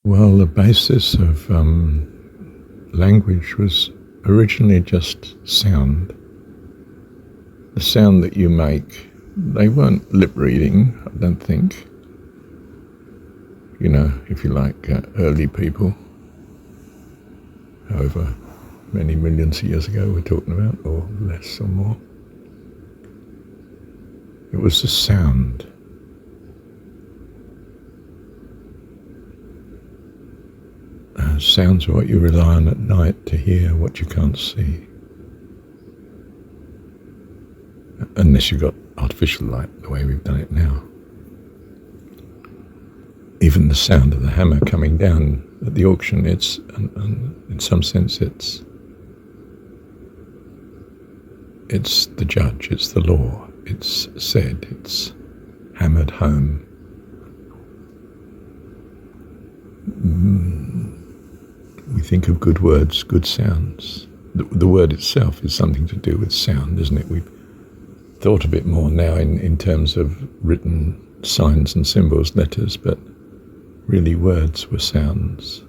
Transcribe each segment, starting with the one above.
Well, the basis of language was originally just sound. The sound that you make, they weren't lip reading, I don't think. You know, if you like, early people, however many millions of years ago we're talking about, or less or more. It was the sound. Sounds are what you rely on at night to hear what you can't see. Unless you've got artificial light, the way we've done it now. Even the sound of the hammer coming down at the auction, it's, in some sense, it's the judge, it's the law, it's said, it's hammered home. We think of good words, good sounds. The word itself is something to do with sound, isn't it? We've thought a bit more now in terms of written signs and symbols, letters, but really words were sounds.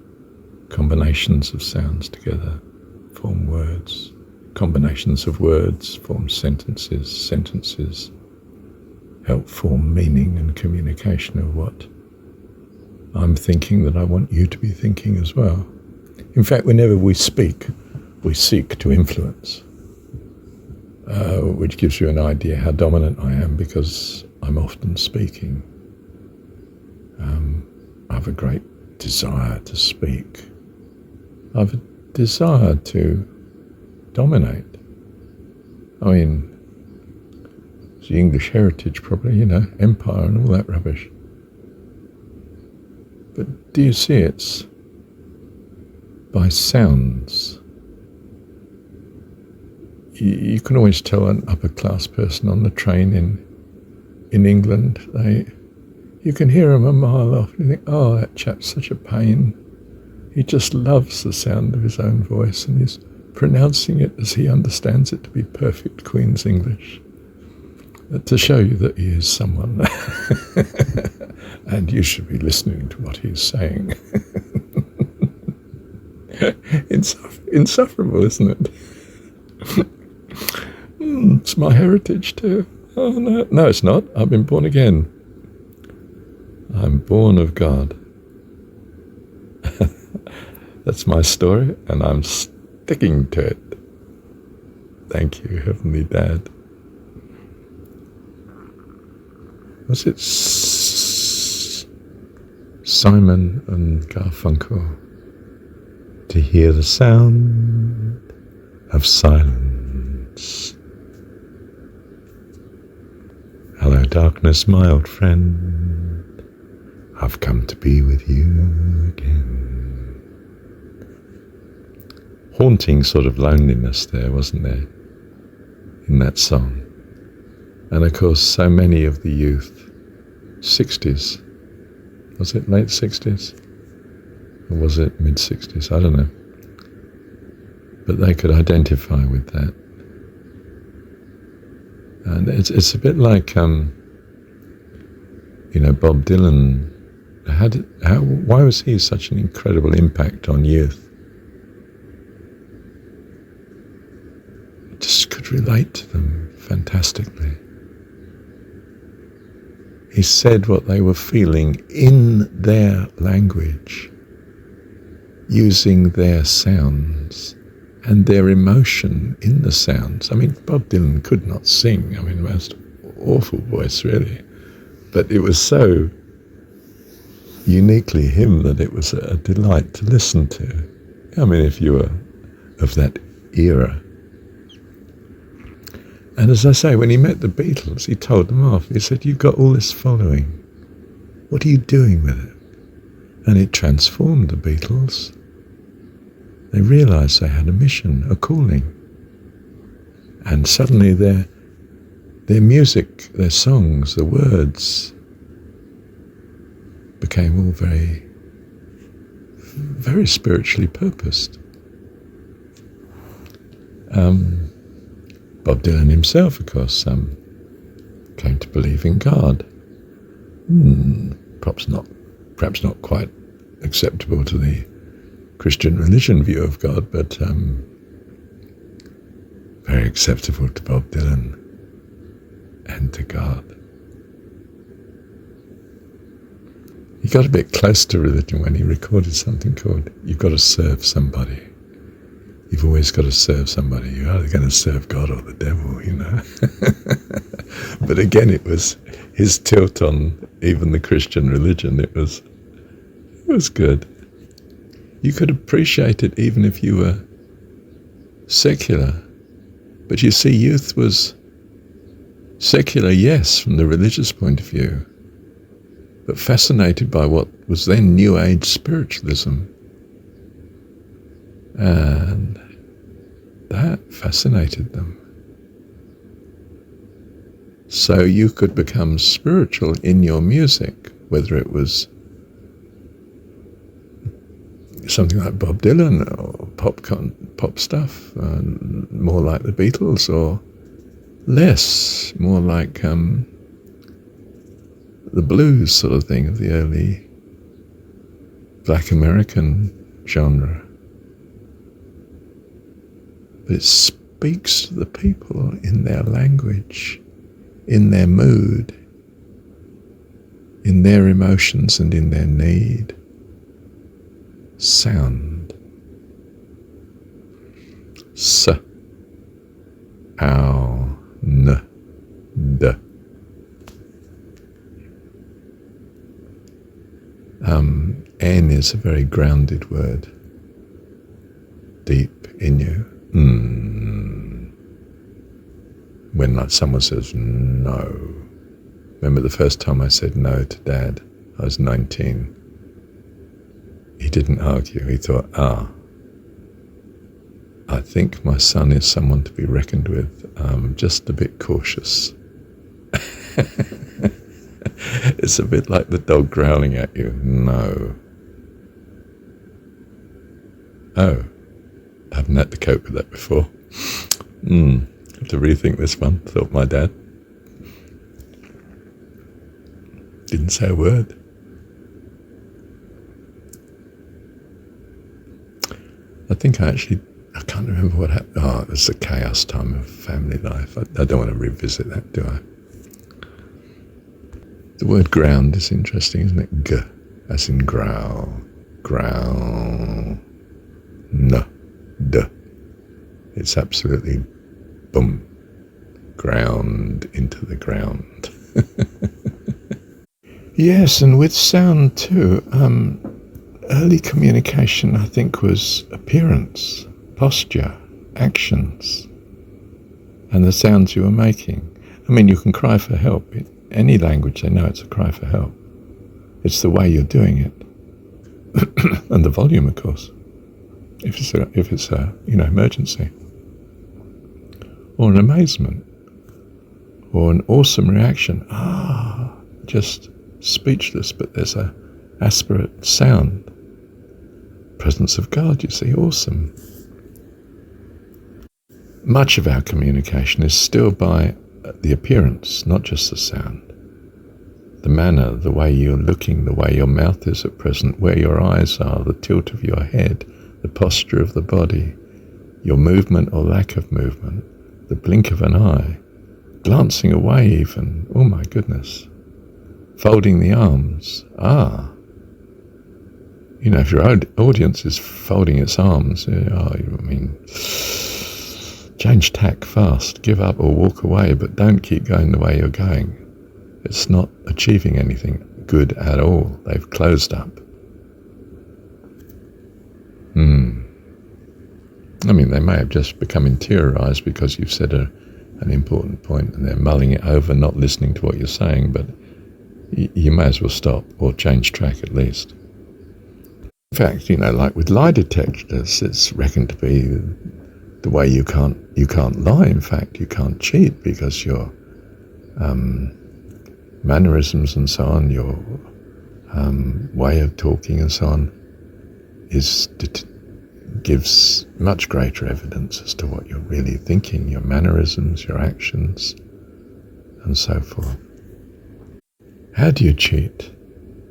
Combinations of sounds together form words. Combinations of words form sentences. Sentences help form meaning and communication of what I'm thinking that I want you to be thinking as well. In fact, whenever we speak, we seek to influence, which gives you an idea how dominant I am, because I'm often speaking. I have a great desire to speak. I have a desire to dominate. I mean, it's the English heritage probably, you know, empire and all that rubbish. But do you see, it's by sounds. You can always tell an upper class person on the train in England, you can hear him a mile off and you think, oh, that chap's such a pain. He just loves the sound of his own voice and he's pronouncing it as he understands it to be perfect Queen's English. To show you that he is someone and you should be listening to what he's saying. Insufferable, isn't it? It's my heritage too. Oh no, it's not. I've been born again. I'm born of God. That's my story, and I'm sticking to it. Thank you, Heavenly Dad. Was it Simon and Garfunkel? To hear the sound of silence. Hello, darkness, my old friend. I've come to be with you again. Haunting sort of loneliness there, wasn't there, in that song? And of course, so many of the youth, 60s, was it late 60s? Or was it mid-60s? I don't know. But they could identify with that. And it's a bit like, Bob Dylan. Why was he such an incredible impact on youth? Just could relate to them fantastically. He said what they were feeling in their language, using their sounds and their emotion in the sounds. I mean, Bob Dylan could not sing. I mean, the most awful voice, really. But it was so uniquely him that it was a delight to listen to. I mean, if you were of that era. And as I say, when he met the Beatles, he told them off. He said, you've got all this following. What are you doing with it? And it transformed the Beatles. They realised they had a mission, a calling. And suddenly their music, their songs, the words became all very, very spiritually purposed. Bob Dylan himself, of course, came to believe in God. Perhaps not quite acceptable to the Christian religion view of God, but very acceptable to Bob Dylan and to God. He got a bit close to religion when he recorded something called "You've Got to Serve Somebody." You've always got to serve somebody. You're either going to serve God or the devil, you know. But again, it was his tilt on even the Christian religion. It was good. You could appreciate it even if you were secular. But you see, youth was secular, yes, from the religious point of view, but fascinated by what was then New Age spiritualism. And that fascinated them. So you could become spiritual in your music, whether it was something like Bob Dylan or pop stuff, more like the Beatles, or less, more like the blues sort of thing of the early Black American genre. But it speaks to the people in their language, in their mood, in their emotions and in their need. Sound. S, ow, n, d. N is a very grounded word, deep in you. When like someone says no. Remember the first time I said no to Dad? I was 19. He didn't argue. He thought, I think my son is someone to be reckoned with. Just a bit cautious. It's a bit like the dog growling at you. No. Oh, I haven't had to cope with that before. Have to rethink this one, thought my dad. Didn't say a word. I can't remember what happened. Oh, it was the chaos time of family life. I don't want to revisit that, do I? The word ground is interesting, isn't it? G, as in growl. Growl. N, d. It's absolutely boom. Ground into the ground. Yes, and with sound too. Early communication, I think, was appearance, posture, actions, and the sounds you were making. I mean, you can cry for help. In any language, they know it's a cry for help. It's the way you're doing it. And the volume, of course, if it's a emergency. Or an amazement. Or an awesome reaction. Just speechless, but there's a aspirate sound. Presence of God, you see, awesome. Much of our communication is still by the appearance, not just the sound. The manner, the way you're looking, the way your mouth is at present, where your eyes are, the tilt of your head, the posture of the body, your movement or lack of movement, the blink of an eye, glancing away even, oh my goodness, folding the arms, if your audience is folding its arms, change tack fast, give up or walk away, but don't keep going the way you're going. It's not achieving anything good at all. They've closed up. They may have just become interiorized because you've said an important point and they're mulling it over, not listening to what you're saying, but you may as well stop or change track at least. In fact, like with lie detectors, it's reckoned to be the way you can't lie. In fact, you can't cheat because your mannerisms and so on, your way of talking and so on, gives much greater evidence as to what you're really thinking, your mannerisms, your actions, and so forth. How do you cheat?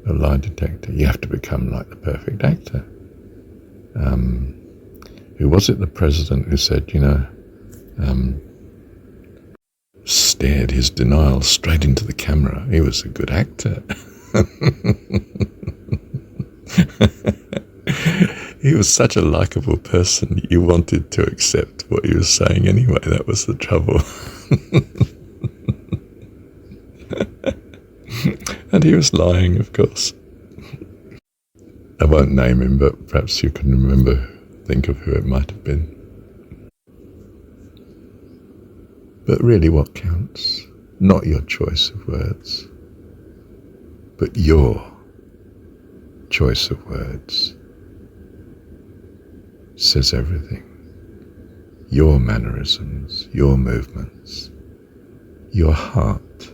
a lie detector. You have to become like the perfect actor. Who was it, the president, who said, stared his denial straight into the camera? He was a good actor. He was such a likable person, you wanted to accept what he was saying anyway. That was the trouble. And he was lying, of course. I won't name him, but perhaps you can think of who it might have been. But really what counts, not your choice of words, but your choice of words says everything. Your mannerisms, your movements, your heart,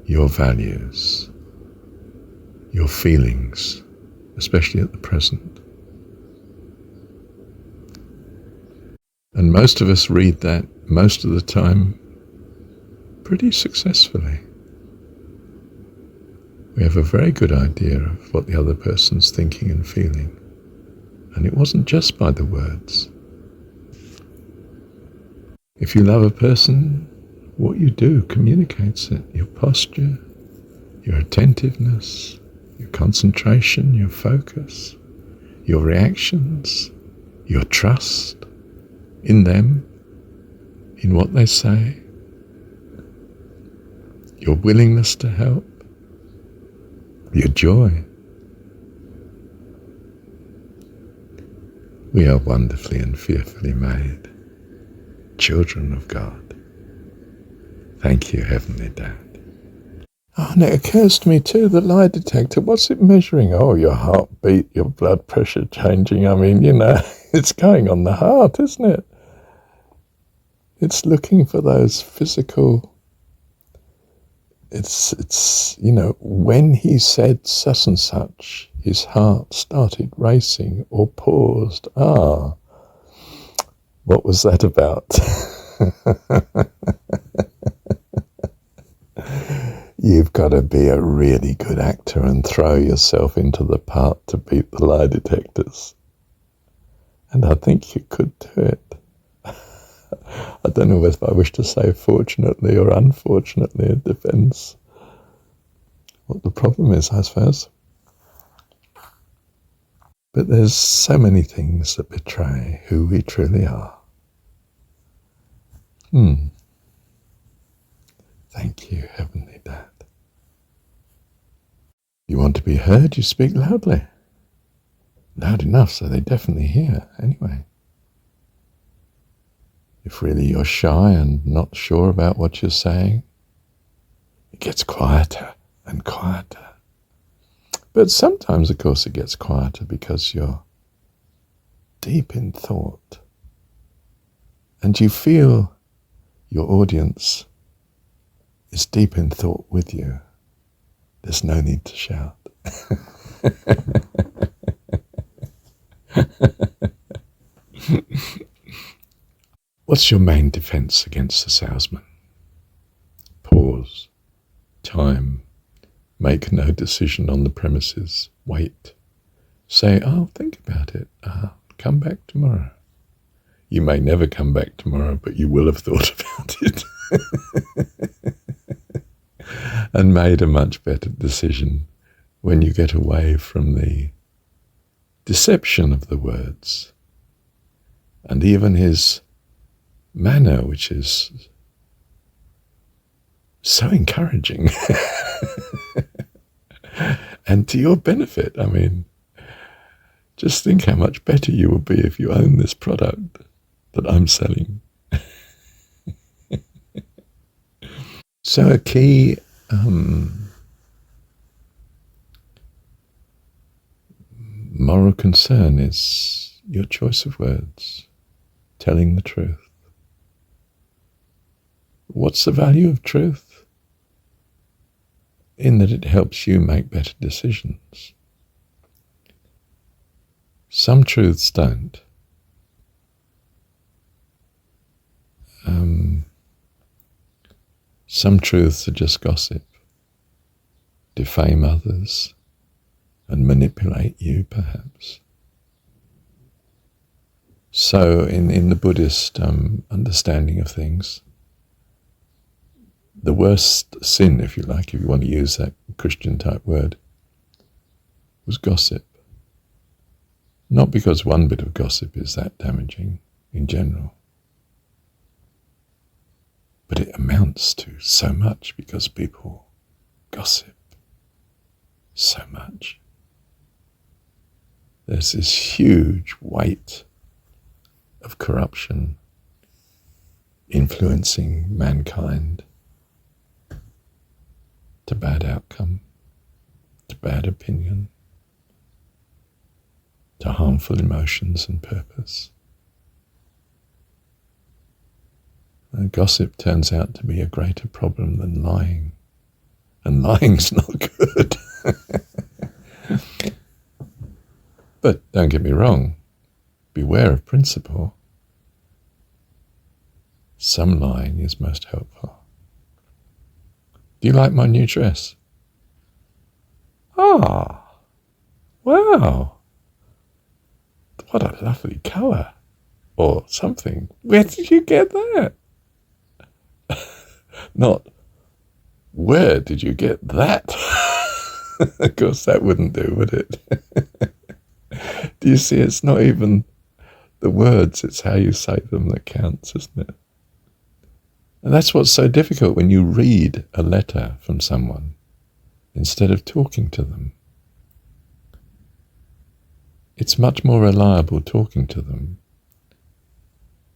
your values, your feelings, especially at the present. And most of us read that most of the time pretty successfully. We have a very good idea of what the other person's thinking and feeling. And it wasn't just by the words. If you love a person, what you do communicates it. Your posture, your attentiveness, your concentration, your focus, your reactions, your trust in them, in what they say, your willingness to help, your joy. We are wonderfully and fearfully made, children of God. Thank you, Heavenly Dad. Oh, and it occurs to me too, the lie detector, what's it measuring? Oh, your heartbeat, your blood pressure changing. I mean, it's going on the heart, isn't it? It's looking for those physical, it's when he said such and such, his heart started racing or paused. What was that about? You've got to be a really good actor and throw yourself into the part to beat the lie detectors. And I think you could do it. I don't know if I wish to say fortunately or unfortunately. It depends what the problem is, I suppose. But there's so many things that betray who we truly are. Thank you, Heavenly Dad. You want to be heard, you speak loudly. Loud enough so they definitely hear, anyway. If really you're shy and not sure about what you're saying, it gets quieter and quieter. But sometimes, of course, it gets quieter because you're deep in thought and you feel your audience is deep in thought with you. There's no need to shout. What's your main defense against the salesman? Pause. Time. Make no decision on the premises. Wait. Say, think about it. Come back tomorrow. You may never come back tomorrow, but you will have thought about it. And made a much better decision when you get away from the deception of the words and even his manner, which is so encouraging and to your benefit. I mean, just think how much better you will be if you own this product that I'm selling. So a key moral concern is your choice of words, telling the truth. What's the value of truth? In that it helps you make better decisions. Some truths don't. Some truths are just gossip. defame others, and manipulate you, perhaps. So in the Buddhist understanding of things, the worst sin, if you like, if you want to use that Christian type word, was gossip. Not because one bit of gossip is that damaging in general, but it amounts to so much because people gossip so much. There's this huge weight of corruption influencing mankind to bad outcome, to bad opinion, to harmful emotions and purpose. And gossip turns out to be a greater problem than lying. And lying's not good. But don't get me wrong, beware of principle. Some lying is most helpful. Do you like my new dress? Ah, wow. What a lovely colour. Or something. Where did you get that? Not, where did you get that? Of course, that wouldn't do, would it? Do you see, it's not even the words, it's how you say them that counts, isn't it? And that's what's so difficult when you read a letter from someone instead of talking to them. It's much more reliable talking to them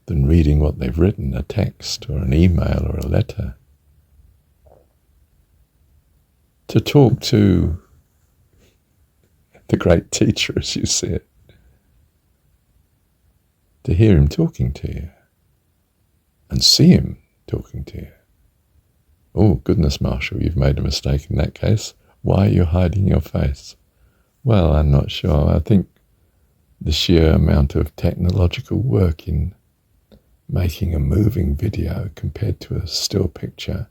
than reading what they've written, a text or an email or a letter. To talk to the great teacher, as you see it, to hear him talking to you and see him talking to you. Oh, goodness, Marshall, you've made a mistake in that case. Why are you hiding your face? Well, I'm not sure. I think the sheer amount of technological work in making a moving video compared to a still picture,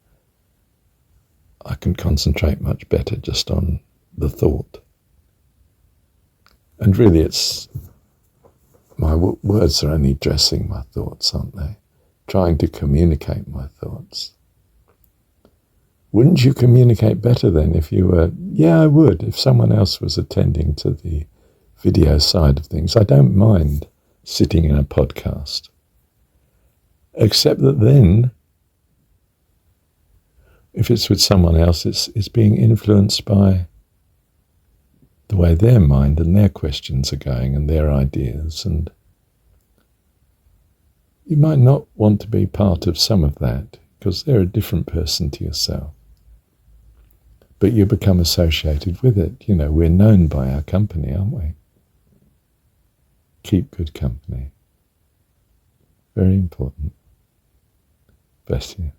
I can concentrate much better just on the thought. And really it's, my words are only dressing my thoughts, aren't they? Trying to communicate my thoughts. Wouldn't you communicate better then if you were, yeah, I would, if someone else was attending to the video side of things. I don't mind sitting in a podcast. Except that then, if it's with someone else, it's being influenced by the way their mind and their questions are going and their ideas. And you might not want to be part of some of that because they're a different person to yourself. But you become associated with it. You know, we're known by our company, aren't we? Keep good company. Very important. Bless you.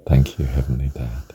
Thank you, Heavenly Dad.